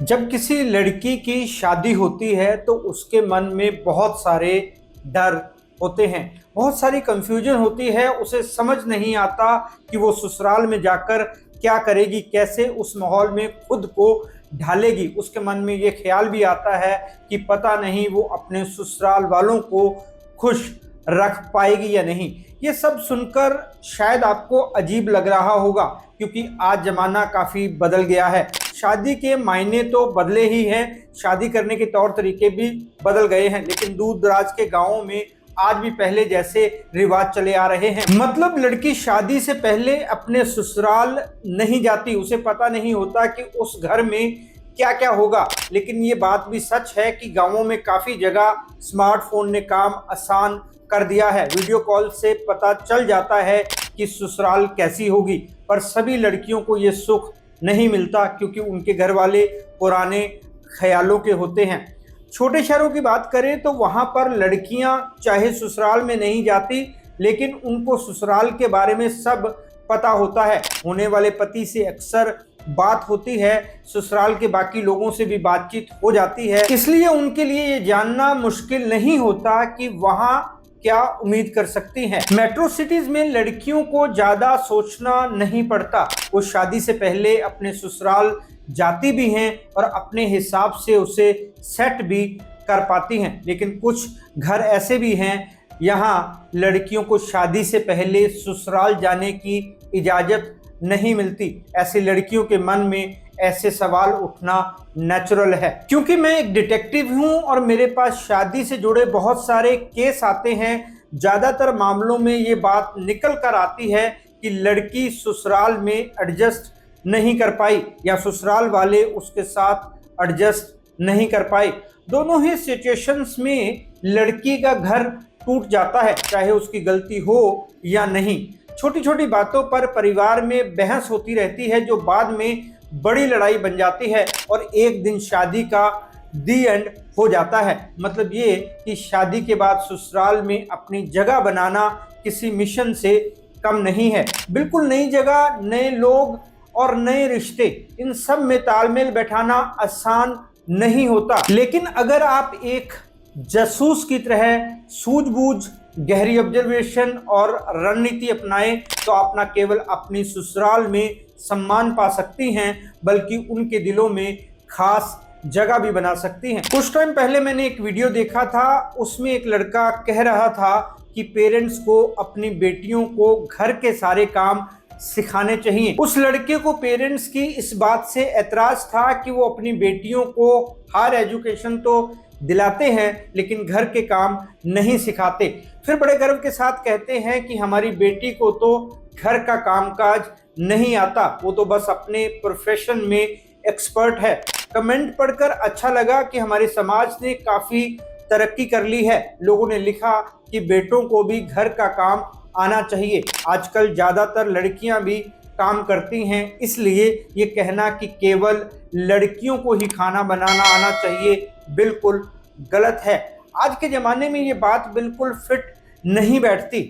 जब किसी लड़की की शादी होती है तो उसके मन में बहुत सारे डर होते हैं, बहुत सारी कंफ्यूजन होती है। उसे समझ नहीं आता कि वो ससुराल में जाकर क्या करेगी, कैसे उस माहौल में खुद को ढालेगी। उसके मन में ये ख्याल भी आता है कि पता नहीं वो अपने ससुराल वालों को खुश रख पाएगी या नहीं। ये सब सुनकर शायद आपको अजीब लग रहा होगा, क्योंकि आज ज़माना काफ़ी बदल गया है। शादी के मायने तो बदले ही हैं, शादी करने के तौर तरीके भी बदल गए हैं, लेकिन दूर दराज के गांवों में आज भी पहले जैसे रिवाज चले आ रहे हैं। मतलब लड़की शादी से पहले अपने ससुराल नहीं जाती, उसे पता नहीं होता कि उस घर में क्या क्या होगा। लेकिन ये बात भी सच है कि गांवों में काफ़ी जगह स्मार्टफोन ने काम आसान कर दिया है। वीडियो कॉल से पता चल जाता है कि ससुराल कैसी होगी, पर सभी लड़कियों को ये सुख नहीं मिलता, क्योंकि उनके घर वाले पुराने ख्यालों के होते हैं। छोटे शहरों की बात करें तो वहाँ पर लड़कियाँ चाहे ससुराल में नहीं जाती, लेकिन उनको ससुराल के बारे में सब पता होता है। होने वाले पति से अक्सर बात होती है, ससुराल के बाकी लोगों से भी बातचीत हो जाती है, इसलिए उनके लिए ये जानना मुश्किल नहीं होता कि वहाँ क्या उम्मीद कर सकती हैं। मेट्रो सिटीज में लड़कियों को ज्यादा सोचना नहीं पड़ता, वो शादी से पहले अपने ससुराल जाती भी हैं और अपने हिसाब से उसे सेट भी कर पाती हैं। लेकिन कुछ घर ऐसे भी हैं यहाँ लड़कियों को शादी से पहले ससुराल जाने की इजाजत नहीं मिलती। ऐसी लड़कियों के मन में ऐसे सवाल उठना नेचुरल है। क्योंकि मैं एक डिटेक्टिव हूं और मेरे पास शादी से जुड़े बहुत सारे केस आते हैं, ज़्यादातर मामलों में ये बात निकल कर आती है कि लड़की ससुराल में एडजस्ट नहीं कर पाई या ससुराल वाले उसके साथ एडजस्ट नहीं कर पाए। दोनों ही सिचुएशंस में लड़की का घर टूट जाता है, चाहे उसकी गलती हो या नहीं। छोटी छोटी बातों पर परिवार में बहस होती रहती है, जो बाद में बड़ी लड़ाई बन जाती है और एक दिन शादी का दी एंड हो जाता है। मतलब ये कि शादी के बाद ससुराल में अपनी जगह बनाना किसी मिशन से कम नहीं है। बिल्कुल नई जगह, नए लोग और नए रिश्ते, इन सब में तालमेल बैठाना आसान नहीं होता। लेकिन अगर आप एक जासूस की तरह सूझबूझ, गहरी ऑब्जर्वेशन और रणनीति अपनाएं तो आप न केवल अपनी ससुराल में सम्मान पा सकती हैं, बल्कि उनके दिलों में खास जगह भी बना सकती हैं। कुछ टाइम पहले मैंने एक वीडियो देखा था, उसमें एक लड़का कह रहा था कि पेरेंट्स को अपनी बेटियों को घर के सारे काम सिखाने चाहिए। उस लड़के को पेरेंट्स की इस बात से एतराज था कि वो अपनी बेटियों को हायर एजुकेशन तो दिलाते हैं लेकिन घर के काम नहीं सिखाते। फिर बड़े गर्व के साथ कहते हैं कि हमारी बेटी को तो घर का कामकाज नहीं आता, वो तो बस अपने प्रोफेशन में एक्सपर्ट है। कमेंट पढ़कर अच्छा लगा कि हमारे समाज ने काफ़ी तरक्की कर ली है। लोगों ने लिखा कि बेटों को भी घर का काम आना चाहिए। आजकल ज़्यादातर लड़कियां भी काम करती हैं, इसलिए ये कहना कि केवल लड़कियों को ही खाना बनाना आना चाहिए बिल्कुल गलत है। आज के ज़माने में ये बात बिल्कुल फिट नहीं बैठती।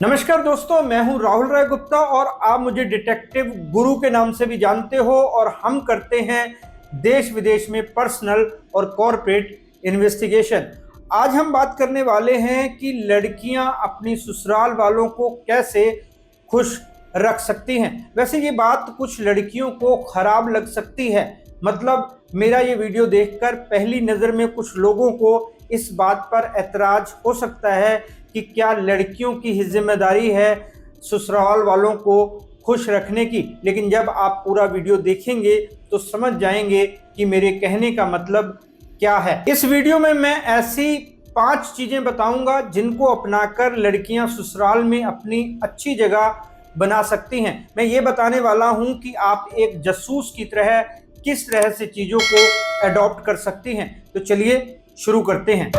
नमस्कार दोस्तों, मैं हूं राहुल राय गुप्ता और आप मुझे डिटेक्टिव गुरु के नाम से भी जानते हो, और हम करते हैं देश विदेश में पर्सनल और कॉर्पोरेट इन्वेस्टिगेशन। आज हम बात करने वाले हैं कि लड़कियां अपनी ससुराल वालों को कैसे खुश रख सकती हैं। वैसे ये बात कुछ लड़कियों को खराब लग सकती है, मतलब मेरा ये वीडियो देखकर पहली नज़र में कुछ लोगों को इस बात पर एतराज हो सकता है कि क्या लड़कियों की ही जिम्मेदारी है ससुराल वालों को खुश रखने की। लेकिन जब आप पूरा वीडियो देखेंगे तो समझ जाएंगे कि मेरे कहने का मतलब क्या है। इस वीडियो में मैं ऐसी 5 चीज़ें बताऊंगा जिनको अपनाकर लड़कियां ससुराल में अपनी अच्छी जगह बना सकती हैं। मैं ये बताने वाला हूं कि आप एक जासूस की तरह किस तरह से चीज़ों को अडॉप्ट कर सकती हैं। तो चलिए शुरू करते हैं।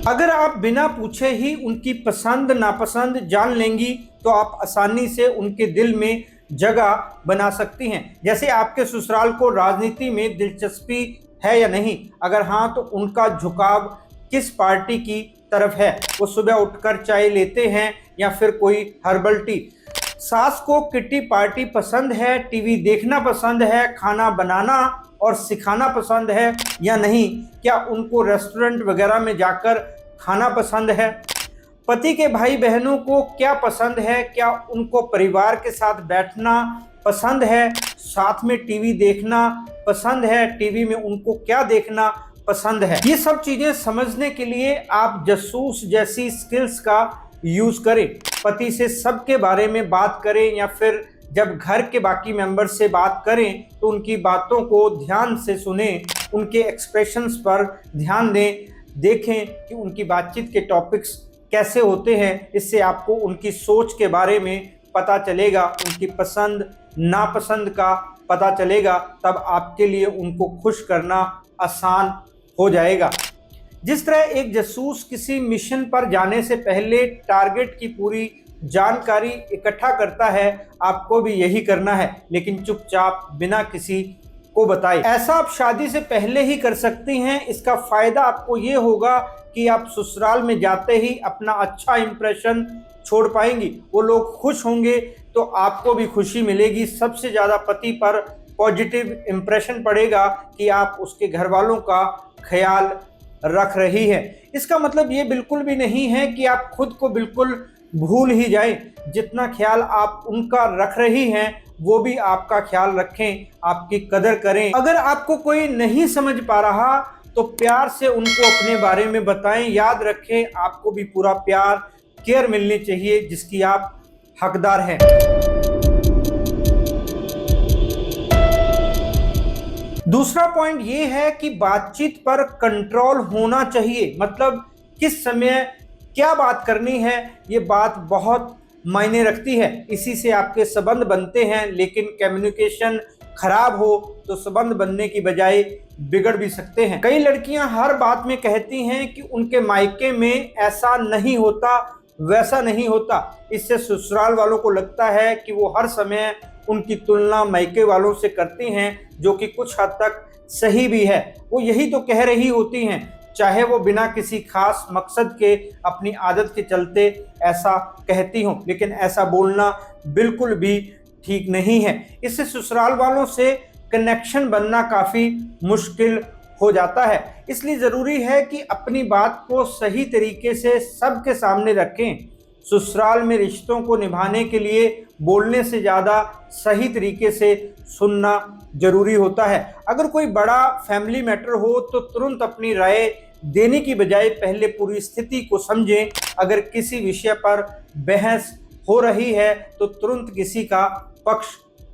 अगर आप बिना पूछे ही उनकी पसंद नापसंद जान लेंगी तो आप आसानी से उनके दिल में जगह बना सकती हैं। जैसे आपके ससुराल को राजनीति में दिलचस्पी है या नहीं, अगर हाँ तो उनका झुकाव किस पार्टी की तरफ है, वो सुबह उठकर चाय लेते हैं या फिर कोई हर्बल टी। सास को किट्टी पार्टी पसंद है, टीवी देखना पसंद है, खाना बनाना और सिखाना पसंद है या नहीं, क्या उनको रेस्टोरेंट वगैरह में जाकर खाना पसंद है। पति के भाई बहनों को क्या पसंद है, क्या उनको परिवार के साथ बैठना पसंद है, साथ में टीवी देखना पसंद है, टीवी में उनको क्या देखना पसंद है। ये सब चीजें समझने के लिए आप जासूस जैसी स्किल्स का यूज करें। पति से सबके बारे में बात करें या फिर जब घर के बाकी मेंबर से बात करें तो उनकी बातों को ध्यान से सुनें, उनके एक्सप्रेशंस पर ध्यान दें, देखें कि उनकी बातचीत के टॉपिक्स कैसे होते हैं। इससे आपको उनकी सोच के बारे में पता चलेगा, उनकी पसंद नापसंद का पता चलेगा, तब आपके लिए उनको खुश करना आसान हो जाएगा। जिस तरह एक जासूस किसी मिशन पर जाने से पहले टारगेट की पूरी जानकारी इकट्ठा करता है, आपको भी यही करना है, लेकिन चुपचाप बिना किसी को बताए। ऐसा आप शादी से पहले ही कर सकती हैं। इसका फायदा आपको ये होगा कि आप ससुराल में जाते ही अपना अच्छा इंप्रेशन छोड़ पाएंगी, वो लोग खुश होंगे तो आपको भी खुशी मिलेगी। सबसे ज़्यादा पति पर पॉजिटिव इंप्रेशन पड़ेगा कि आप उसके घर वालों का ख्याल रख रही है। इसका मतलब ये बिल्कुल भी नहीं है कि आप खुद को बिल्कुल भूल ही जाएं। जितना ख्याल आप उनका रख रही हैं वो भी आपका ख्याल रखें, आपकी कदर करें। अगर आपको कोई नहीं समझ पा रहा तो प्यार से उनको अपने बारे में बताएं। याद रखें, आपको भी पूरा प्यार केयर मिलनी चाहिए जिसकी आप हकदार हैं। दूसरा पॉइंट ये है कि बातचीत पर कंट्रोल होना चाहिए। मतलब किस समय क्या बात करनी है, ये बात बहुत मायने रखती है। इसी से आपके संबंध बनते हैं, लेकिन कम्युनिकेशन खराब हो तो संबंध बनने की बजाय बिगड़ भी सकते हैं। कई लड़कियां हर बात में कहती हैं कि उनके मायके में ऐसा नहीं होता, वैसा नहीं होता। इससे ससुराल वालों को लगता है कि वो हर समय उनकी तुलना मायके वालों से करती हैं, जो कि कुछ हद तक सही भी है। वो यही तो कह रही होती हैं, चाहे वो बिना किसी खास मकसद के अपनी आदत के चलते ऐसा कहती हों, लेकिन ऐसा बोलना बिल्कुल भी ठीक नहीं है। इससे ससुराल वालों से कनेक्शन बनना काफ़ी मुश्किल हो जाता है। इसलिए ज़रूरी है कि अपनी बात को सही तरीके से सबके सामने रखें। ससुराल में रिश्तों को निभाने के लिए बोलने से ज़्यादा सही तरीके से सुनना जरूरी होता है। अगर कोई बड़ा फैमिली मैटर हो तो तुरंत अपनी राय देने की बजाय पहले पूरी स्थिति को समझें। अगर किसी विषय पर बहस हो रही है तो तुरंत किसी का पक्ष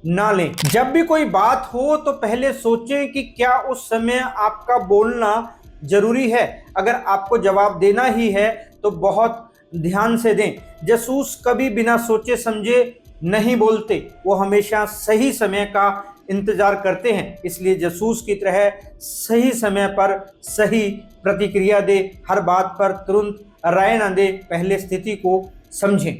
ना लें। जब भी कोई बात हो तो पहले सोचें कि क्या उस समय आपका बोलना जरूरी है। अगर आपको जवाब देना ही है तो बहुत ध्यान से दें। जासूस कभी बिना सोचे समझे नहीं बोलते, वो हमेशा सही समय का इंतजार करते हैं। इसलिए जासूस की तरह सही समय पर सही प्रतिक्रिया दे, हर बात पर तुरंत राय न दे, पहले स्थिति को समझें।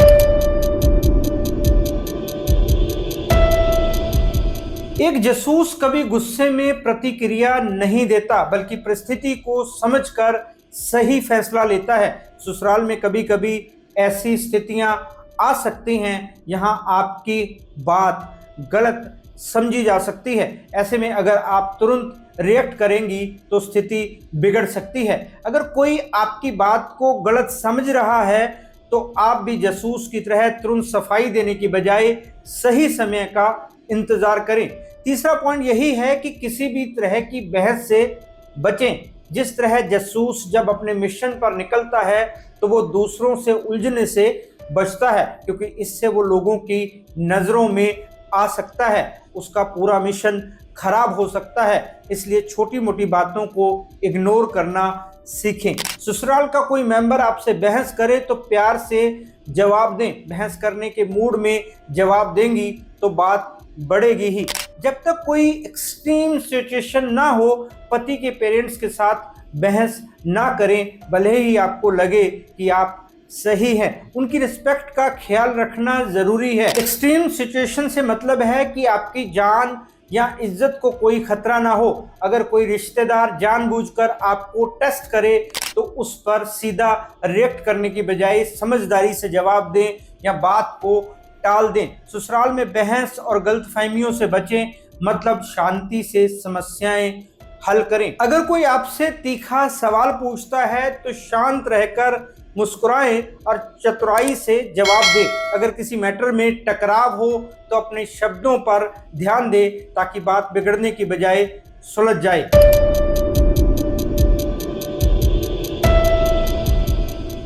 एक जासूस कभी गुस्से में प्रतिक्रिया नहीं देता, बल्कि परिस्थिति को समझकर सही फैसला लेता है। ससुराल में कभी कभी ऐसी स्थितियां आ सकती हैं जहां आपकी बात गलत समझी जा सकती है। ऐसे में अगर आप तुरंत रिएक्ट करेंगी तो स्थिति बिगड़ सकती है। अगर कोई आपकी बात को गलत समझ रहा है तो आप भी जासूस की तरह तुरंत सफाई देने की बजाय सही समय का इंतजार करें। तीसरा पॉइंट यही है कि किसी भी तरह की बहस से बचें। जिस तरह जासूस जब अपने मिशन पर निकलता है तो वो दूसरों से उलझने से बचता है, क्योंकि इससे वो लोगों की नज़रों में आ सकता है, उसका पूरा मिशन खराब हो सकता है। इसलिए छोटी मोटी बातों को इग्नोर करना सीखें। ससुराल का कोई मेंबर आपसे बहस करे तो प्यार से जवाब दें। बहस करने के मूड में जवाब देंगी तो बात बढ़ेगी ही। जब तक कोई एक्सट्रीम सिचुएशन ना हो, पति के पेरेंट्स के साथ बहस ना करें, भले ही आपको लगे कि आप सही है। उनकी रिस्पेक्ट का ख्याल रखना जरूरी है। एक्सट्रीम सिचुएशन से मतलब है कि आपकी जान या इज्जत को कोई खतरा ना हो। अगर कोई रिश्तेदार जानबूझकर आपको टेस्ट करे तो उस पर सीधा रिएक्ट करने की बजाय समझदारी से जवाब दें या बात को टाल दें। ससुराल में बहस और गलतफहमियों से बचें, मतलब शांति से समस्याएं हल करें। अगर कोई आपसे तीखा सवाल पूछता है तो शांत रहकर मुस्कुराएं और चतुराई से जवाब दें। अगर किसी मैटर में टकराव हो तो अपने शब्दों पर ध्यान दें ताकि बात बिगड़ने की बजाय सुलझ जाए।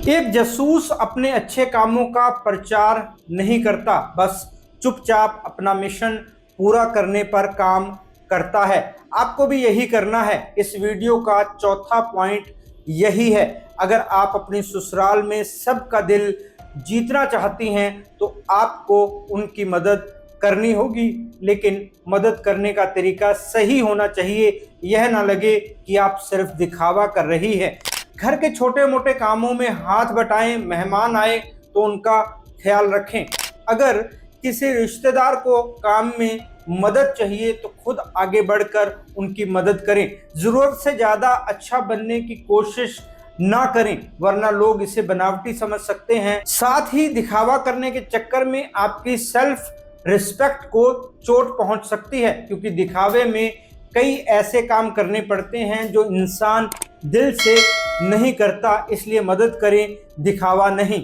एक जासूस अपने अच्छे कामों का प्रचार नहीं करता, बस चुपचाप अपना मिशन पूरा करने पर काम करता है। आपको भी यही करना है। इस वीडियो का चौथा पॉइंट यही है। अगर आप अपने ससुराल में सबका दिल जीतना चाहती हैं तो आपको उनकी मदद करनी होगी, लेकिन मदद करने का तरीका सही होना चाहिए। यह ना लगे कि आप सिर्फ दिखावा कर रही है। घर के छोटे मोटे कामों में हाथ बटाएं। मेहमान आए तो उनका ख्याल रखें। अगर किसी रिश्तेदार को काम में मदद चाहिए तो खुद आगे बढ़कर उनकी मदद करें। जरूरत से ज़्यादा अच्छा बनने की कोशिश ना करें, वरना लोग इसे बनावटी समझ सकते हैं। साथ ही दिखावा करने के चक्कर में आपकी सेल्फ रिस्पेक्ट को चोट पहुंच सकती है, क्योंकि दिखावे में कई ऐसे काम करने पड़ते हैं जो इंसान दिल से नहीं करता। इसलिए मदद करें, दिखावा नहीं।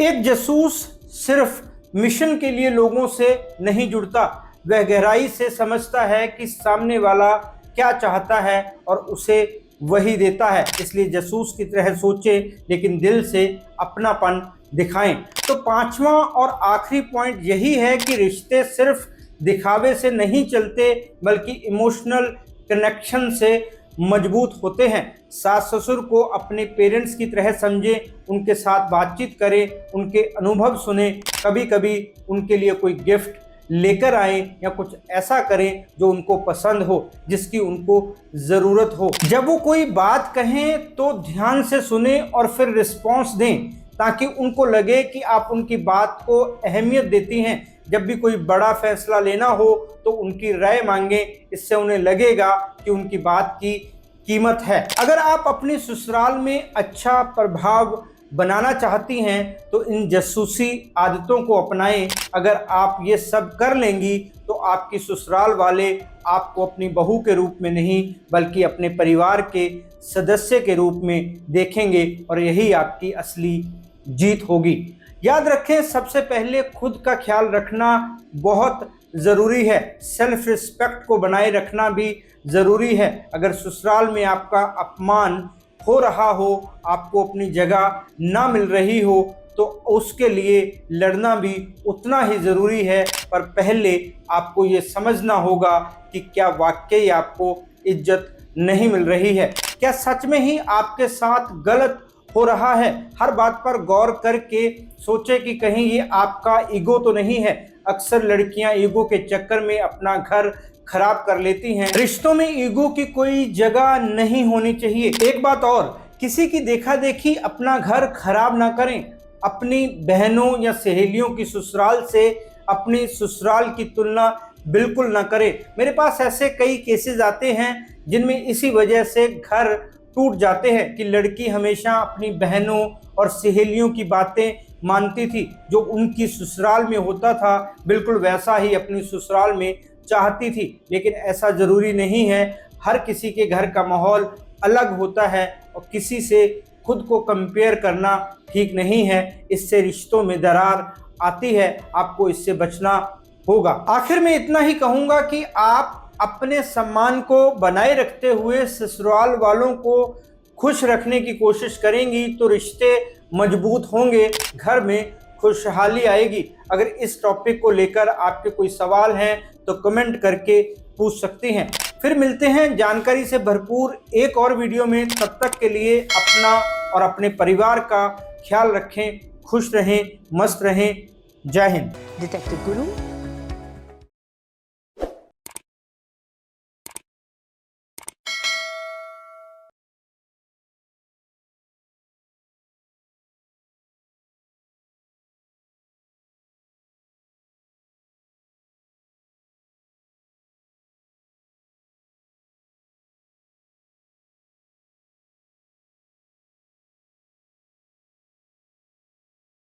एक जासूस सिर्फ मिशन के लिए लोगों से नहीं जुड़ता, वह गहराई से समझता है कि सामने वाला क्या चाहता है और उसे वही देता है। इसलिए जासूस की तरह सोचें, लेकिन दिल से अपनापन दिखाएं। तो पांचवा और आखिरी पॉइंट यही है कि रिश्ते सिर्फ दिखावे से नहीं चलते, बल्कि इमोशनल कनेक्शन से मजबूत होते हैं। सास ससुर को अपने पेरेंट्स की तरह समझें, उनके साथ बातचीत करें, उनके अनुभव सुने। कभी कभी उनके लिए कोई गिफ्ट लेकर आएं या कुछ ऐसा करें जो उनको पसंद हो, जिसकी उनको ज़रूरत हो। जब वो कोई बात कहें तो ध्यान से सुने और फिर रिस्पॉन्स दें, ताकि उनको लगे कि आप उनकी बात को अहमियत देती हैं। जब भी कोई बड़ा फैसला लेना हो तो उनकी राय मांगें, इससे उन्हें लगेगा कि उनकी बात की कीमत है। अगर आप अपने ससुराल में अच्छा प्रभाव बनाना चाहती हैं तो इन जासूसी आदतों को अपनाएं। अगर आप ये सब कर लेंगी तो आपकी ससुराल वाले आपको अपनी बहू के रूप में नहीं, बल्कि अपने परिवार के सदस्य के रूप में देखेंगे, और यही आपकी असली जीत होगी। याद रखें, सबसे पहले खुद का ख्याल रखना बहुत ज़रूरी है। सेल्फ रिस्पेक्ट को बनाए रखना भी ज़रूरी है। अगर ससुराल में आपका अपमान हो रहा हो, आपको अपनी जगह ना मिल रही हो, तो उसके लिए लड़ना भी उतना ही ज़रूरी है। पर पहले आपको ये समझना होगा कि क्या वाकई आपको इज्जत नहीं मिल रही है, क्या सच में ही आपके साथ गलत हो रहा है। हर बात पर गौर करके सोचे कि कहीं ये आपका ईगो तो नहीं है। अक्सर लड़कियां ईगो के चक्कर में अपना घर खराब कर लेती हैं। रिश्तों में ईगो की कोई जगह नहीं होनी चाहिए। एक बात और, किसी की देखा देखी अपना घर खराब ना करें। अपनी बहनों या सहेलियों की ससुराल से अपनी ससुराल की तुलना बिल्कुल ना करें। मेरे पास ऐसे कई केसेस आते हैं जिनमें इसी वजह से घर टूट जाते हैं कि लड़की हमेशा अपनी बहनों और सहेलियों की बातें मानती थी। जो उनकी ससुराल में होता था बिल्कुल वैसा ही अपनी ससुराल में चाहती थी। लेकिन ऐसा ज़रूरी नहीं है। हर किसी के घर का माहौल अलग होता है और किसी से खुद को कंपेयर करना ठीक नहीं है। इससे रिश्तों में दरार आती है। आपको इससे बचना होगा। आखिर में इतना ही कहूँगा कि आप अपने सम्मान को बनाए रखते हुए ससुराल वालों को खुश रखने की कोशिश करेंगी तो रिश्ते मजबूत होंगे, घर में खुशहाली आएगी। अगर इस टॉपिक को लेकर आपके कोई सवाल हैं तो कमेंट करके पूछ सकती हैं। फिर मिलते हैं जानकारी से भरपूर एक और वीडियो में। तब तक के लिए अपना और अपने परिवार का ख्याल रखें, खुश रहें, मस्त रहें। जय हिंद। डिटेक्टिव गुरु